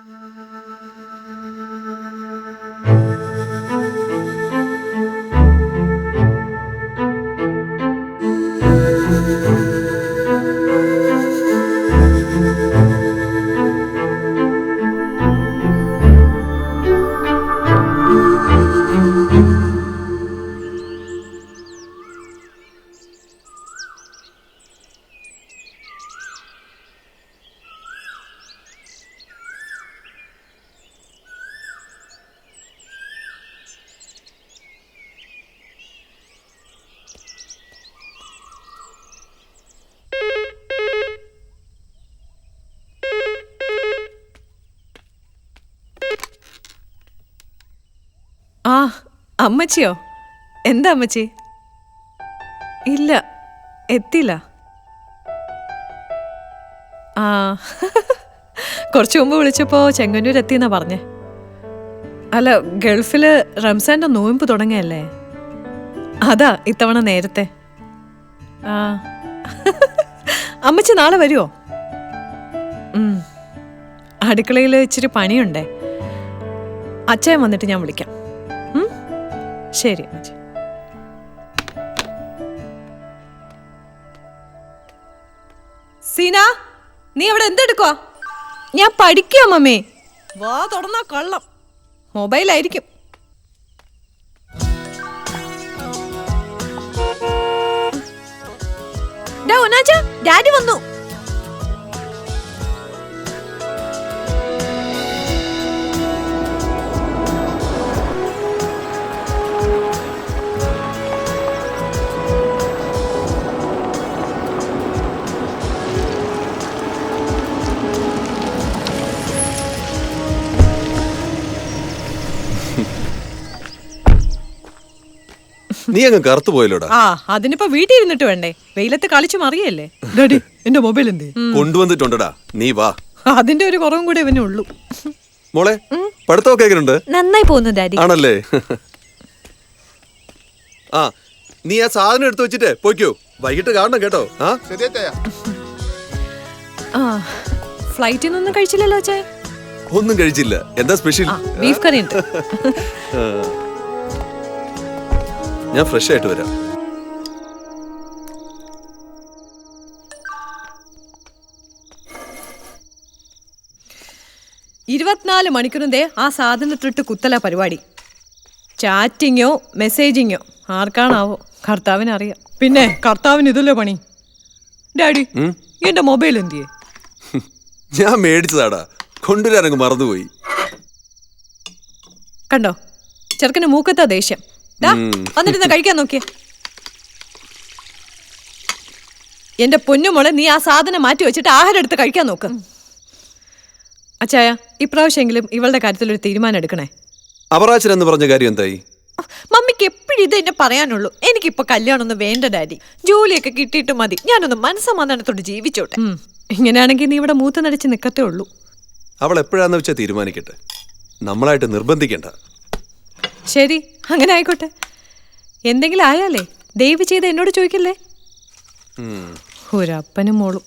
ആ അമ്മച്ചിയോ? എന്താ അമ്മച്ചി? ഇല്ല, എത്തില്ല. ആ കുറച്ചു മുമ്പ് വിളിച്ചപ്പോ ചെങ്ങന്നൂർ എത്തിയെന്നാ പറഞ്ഞേ. അല്ല, ഗൾഫില് റംസാന്റെ നോയമ്പ് തുടങ്ങിയല്ലേ, അതാ ഇത്തവണ നേരത്തെ. ആ അമ്മച്ചി നാളെ വരുമോ? അടുക്കളയിൽ ഇച്ചിരി പണിയുണ്ടേ. അച്ചായൻ വന്നിട്ട് ഞാൻ വിളിക്കാം. ശരി അമ്മച്ചി. സീന, നീ അവിടെ എന്തെടുക്കുവാ? ഞാൻ പഠിക്കുക മമ്മേ. വാ തുറന്നാ കള്ളം, മൊബൈലായിരിക്കും. ഡാഡി വന്നു. നീ അങ്ങ് കറുത്തു പോയല്ലോടാ. ആ അതിനിപ്പോ വീട്ടിൽ ഇരുന്നിട്ട് വേണ്ടേ, വെയിലത്ത് കളിച്ചു മറിയല്ലേ. ഡാഡി, എന്റെ മൊബൈൽ എന്തേ? കൊണ്ടുവന്നിട്ടുണ്ടടാ, നീ വാ. അതിന്റെ ഒരു കുറവും കൂടെ ഇവനേ ഉള്ളൂ. മോളെ, പഠിത്തമൊക്കെ എങ്ങനെയുണ്ട്? നന്നായി പോകുന്നു ഡാഡി. ആണല്ലേ? ആ, നീ ആ സാധനം എടുത്തു വെച്ചിട്ട് പോയിക്കോ, വൈകിട്ട് കാണണം കേട്ടോ. ആ ഫ്ലൈറ്റിൽ നിന്നൊന്നും കഴിച്ചില്ലല്ലോ അച്ഛാ? ഒന്നും കഴിച്ചില്ല. എന്താ സ്പെഷ്യൽ? ബീഫ് കറി ഉണ്ട്. ഞാൻ ഫ്രഷ് ആയിട്ട് വരാം. ഇരുപത്തിനാല് മണിക്കൂറിന്റെ ആ സാധനത്തിട്ട് കുത്തല പരിപാടി. ചാറ്റിങ്ങോ മെസ്സേജിങ്ങോ ആർക്കാണാവോ, കർത്താവിനറിയാം. പിന്നെ കർത്താവിന് ഇതല്ലേ പണി. ഡാഡി, എന്റെ മൊബൈൽ എന്തിയെ? ഞാൻ മേടിച്ചതാടാ, കൊണ്ടുവരാനങ്ങ് മറന്നുപോയി. കണ്ടോ, ചെറുക്കന് മൂക്കത്താ ദേഷ്യം. വന്നിട്ട് കഴിക്കാൻ നോക്കിയേ. എന്റെ പൊന്നുമോളെ, നീ ആ സാധനം മാറ്റി വെച്ചിട്ട് ആഹാരം എടുത്ത് കഴിക്കാൻ നോക്ക്. അച്ചായ, ഇപ്രാവശ്യമെങ്കിലും ഇവളുടെ കാര്യത്തിൽ ഒരു തീരുമാനം എടുക്കണേ. അപറാച്ചൻ എന്ന് പറഞ്ഞ കാര്യം എന്തായി? മമ്മിക്ക് എപ്പോഴും ഇത് എന്നെ പറയാനുള്ളൂ. എനിക്കിപ്പോ കല്യാണമൊന്നും വേണ്ട ഡാഡി, ജോലിയൊക്കെ കിട്ടിയിട്ട് മതി, ഞാനൊന്ന് മനസ്സമാധാനത്തോട് ജീവിച്ചോട്ടെ. ഇങ്ങനെയാണെങ്കിൽ നീ ഇവിടെ മൂത്ത് നടിച്ച് നിക്കത്തേ ഉള്ളൂ. അവൾ എപ്പോഴാന്ന് വെച്ചാൽ തീരുമാനിക്കട്ടെ, നമ്മളായിട്ട് നിർബന്ധിക്കണ്ട. ശരി, അങ്ങനെ ആയിക്കോട്ടെ. എന്തെങ്കിലും ആയാലേ ദയവ് ചെയ്ത് എന്നോട് ചോദിക്കല്ലേ. ഒരപ്പനും മോളും.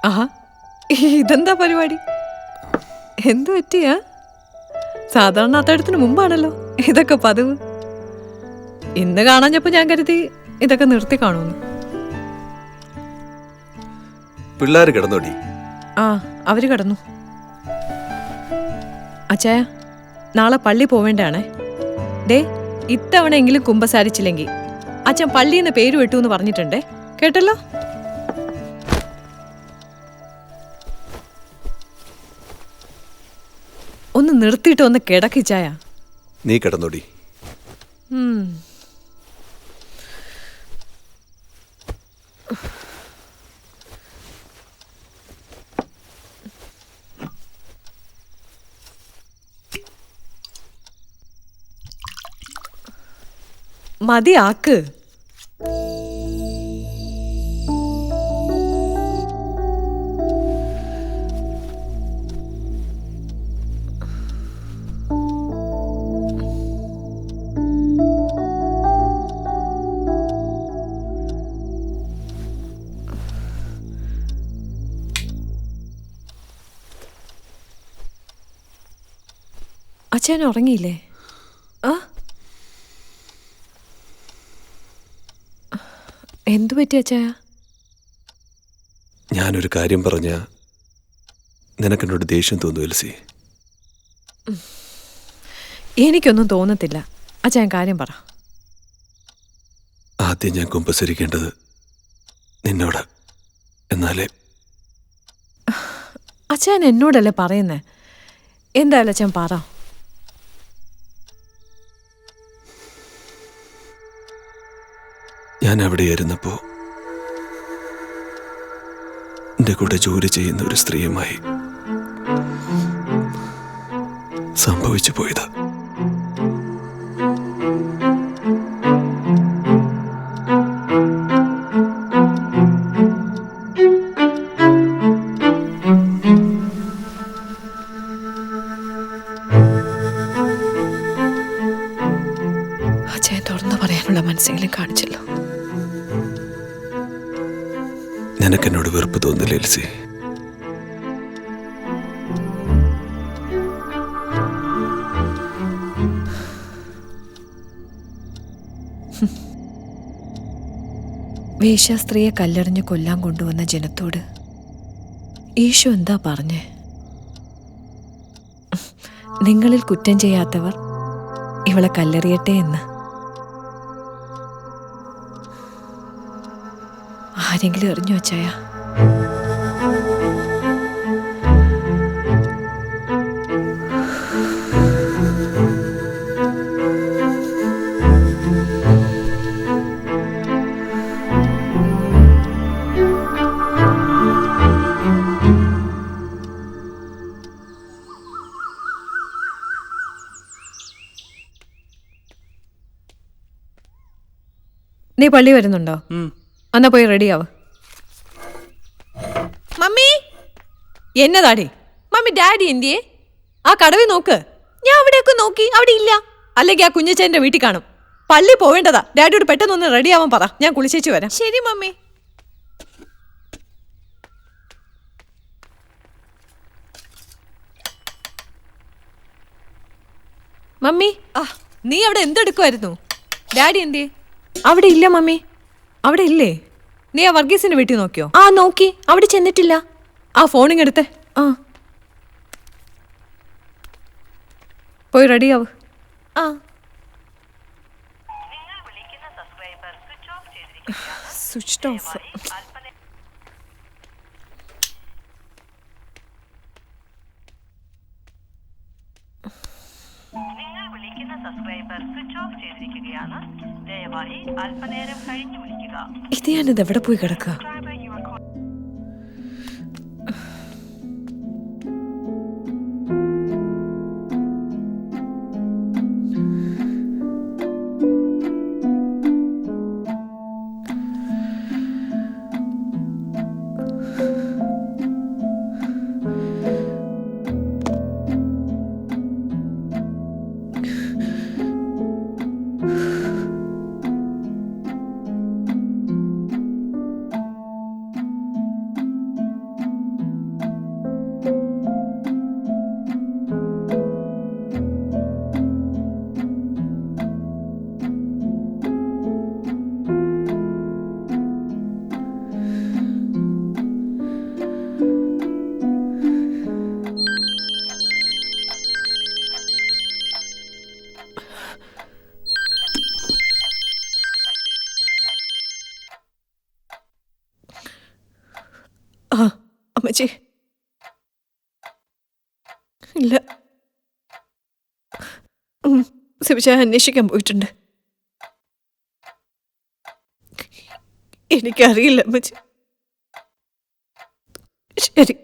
ആഹാ, ഇതെന്താ പരിപാടി? എന്തു പറ്റിയാ? സാധാരണ അത്തടത്തിന് മുമ്പാണല്ലോ ഇതൊക്കെ പതിവ്. ഇന്ന് കാണാഞ്ഞപ്പോ ഞാൻ കരുതി ഇതൊക്കെ നിർത്തി കാണുമെന്ന്. പിള്ളേര് കിടന്നോടി? ആ, അവര് കിടന്നു. അച്ചായ, നാളെ പള്ളി പോവേണ്ടാണേ. ഡേ, ഇത്തവണയെങ്കിലും കുമ്പസാരിച്ചില്ലെങ്കിൽ അച്ഛൻ പള്ളിന്ന് പേര് വിട്ടു എന്ന് പറഞ്ഞിട്ടുണ്ടേ, കേട്ടല്ലോ? ഒന്ന് നിർത്തിയിട്ട് ഒന്ന് കിടക്കിച്ചായ. നീ കിടന്നോടി. മതി ആക്ക്. അച്ഛൻ ഉറങ്ങിയില്ലേ? ആ എന്തു പറ്റി അച്ഛാ? ഞാനൊരു കാര്യം പറഞ്ഞ നിനക്കെന്നോട് ദേഷ്യം തോന്നുന്നു എൽസി. എനിക്കൊന്നും തോന്നത്തില്ല. അച്ഛൻ കാര്യം പറ. ആദ്യം ഞാൻ കുമ്പസരിക്കേണ്ടത് നിന്നോട്. എന്നാലേ അച്ഛൻ എന്നോടല്ലേ പറയുന്നേ? എന്തായാലും അച്ഛൻ പറ. ഞാൻ അവിടെയായിരുന്നപ്പോ എൻ്റെ കൂടെ ജോലി ചെയ്യുന്ന ഒരു സ്ത്രീയുമായി സംഭവിച്ചു പോയത്. അച്ഛൻ തുറന്നു പറയാനുള്ള മനസ്സെങ്കിലും കാണിച്ചല്ലോ. നിനക്കെന്നോട് വെറുപ്പ് തോന്നില്ല എൽസി? വേശ്യാസ്ത്രീയെ കല്ലെറിഞ്ഞ് കൊല്ലാൻ കൊണ്ടുവന്ന ജനത്തോട് ഈശോ എന്താ പറഞ്ഞേ? നിങ്ങളിൽ കുറ്റം ചെയ്യാത്തവർ ഇവളെ കല്ലെറിയട്ടെ എന്ന്. ആരെങ്കിലും എറിഞ്ഞു വച്ചായ? നീ പള്ളി വരുന്നുണ്ടോ? എന്നാ പോയി റെഡിയാവ്. മമ്മി എന്നതാടി? മമ്മി ഡാഡി എന്തിയേ? ആ കടവിൽ നോക്ക്. ഞാൻ അവിടെയൊക്കെ നോക്കി, അവിടെ ഇല്ല. അല്ലെങ്കിൽ ആ കുഞ്ഞച്ചേന്റെ വീട്ടിൽ കാണും. പള്ളി പോവേണ്ടതാ. ഡാഡിയോട് പെട്ടെന്നൊന്ന് റെഡിയാവാൻ പറ. ഞാൻ കുളിച്ചേച്ചു വരാം. ശരി മമ്മി. മമ്മി നീ അവിടെ എന്തെടുക്കുമായിരുന്നു? ഡാഡി എന്തിയേ? അവിടെ ഇല്ല മമ്മി. അവിടെ ഇല്ലേ? നീ ആ വർഗീസിന്റെ വീട്ടിൽ നോക്കിയോ? ആ നോക്കി, അവിടെ ചെന്നിട്ടില്ല. ആ ഫോണിങ്ങെടുത്തേ. ആ പോയി റെഡിയാവ്. ആ സ്വിച്ച് ഓഫ്. ഇത് ഞാനിത് എവിടെ പോയി കിടക്കുക? അമ്മച്ചി ഇല്ല, ശിവചായ അന്വേഷിക്കാൻ പോയിട്ടുണ്ട്. എനിക്കറിയില്ല അമ്മച്ചി. ശരി.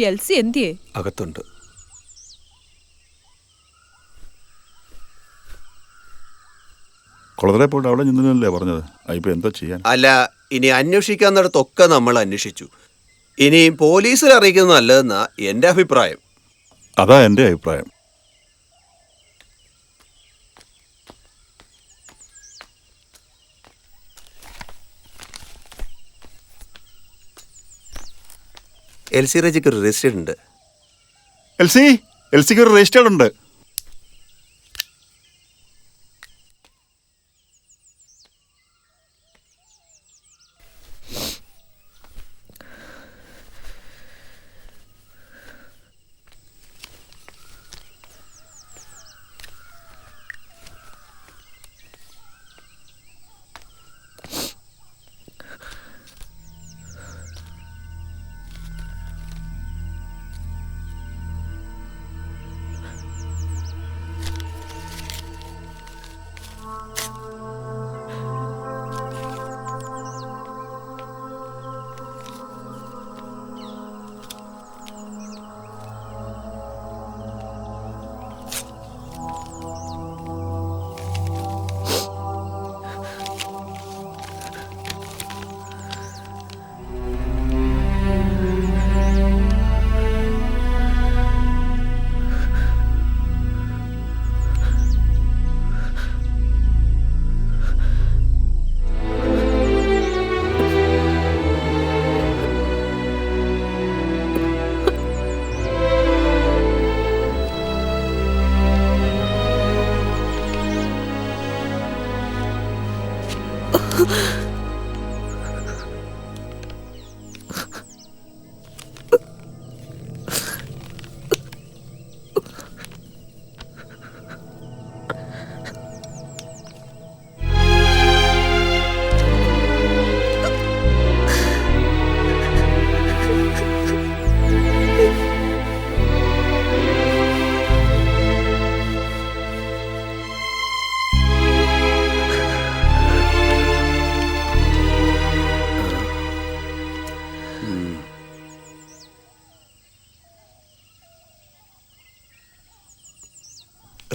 എൽസി എന്തിയേ? അകത്തുണ്ട്. കുളത്തിലെ പോയിട്ട് അവിടെ നിന്നല്ലേ പറഞ്ഞത്? ഇപ്പൊ എന്താ ചെയ്യാൻ? അല്ല, ഇനി അന്വേഷിക്കാന്നിടത്തൊക്കെ നമ്മൾ അന്വേഷിച്ചു. ഇനി പോലീസിൽ അറിയിക്കുന്നത് നല്ലതെന്നാ എൻ്റെ അഭിപ്രായം. അതാ എൻ്റെ അഭിപ്രായം. എൽസി റജിക്ക് ഒരു രജിസ്റ്റർ ഉണ്ട്. എൽസിക്ക് ഒരു രജിസ്റ്റേർഡ് ഉണ്ട്.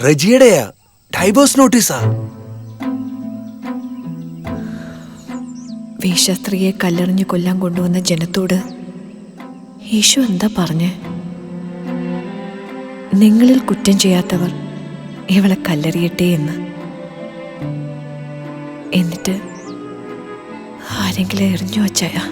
റജിയുടെയാ ഡൈവോഴ്സ് നോട്ടീസാ. വേശ്യാസ്ത്രീയെ കല്ലെറിഞ്ഞ് കൊല്ലാൻ കൊണ്ടുവന്ന ജനത്തോട് യേശു എന്താ പറഞ്ഞേ? നിങ്ങളിൽ കുറ്റം ചെയ്യാത്തവർ ഇവളെ കല്ലെറിയട്ടെ എന്ന്. എന്നിട്ട് ആരെങ്കിലും എറിഞ്ഞു വച്ചായാ?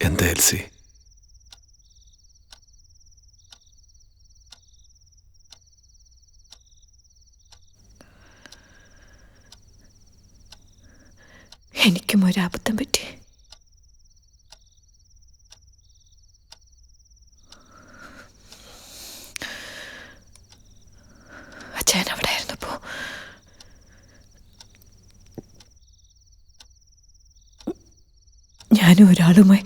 എന്താ എൽസി? എനിക്കും ഒരബദ്ധം പറ്റി. അച്ഛൻ അവിടെ ആയിരുന്നപ്പോ ഞാനും ഒരാളുമായി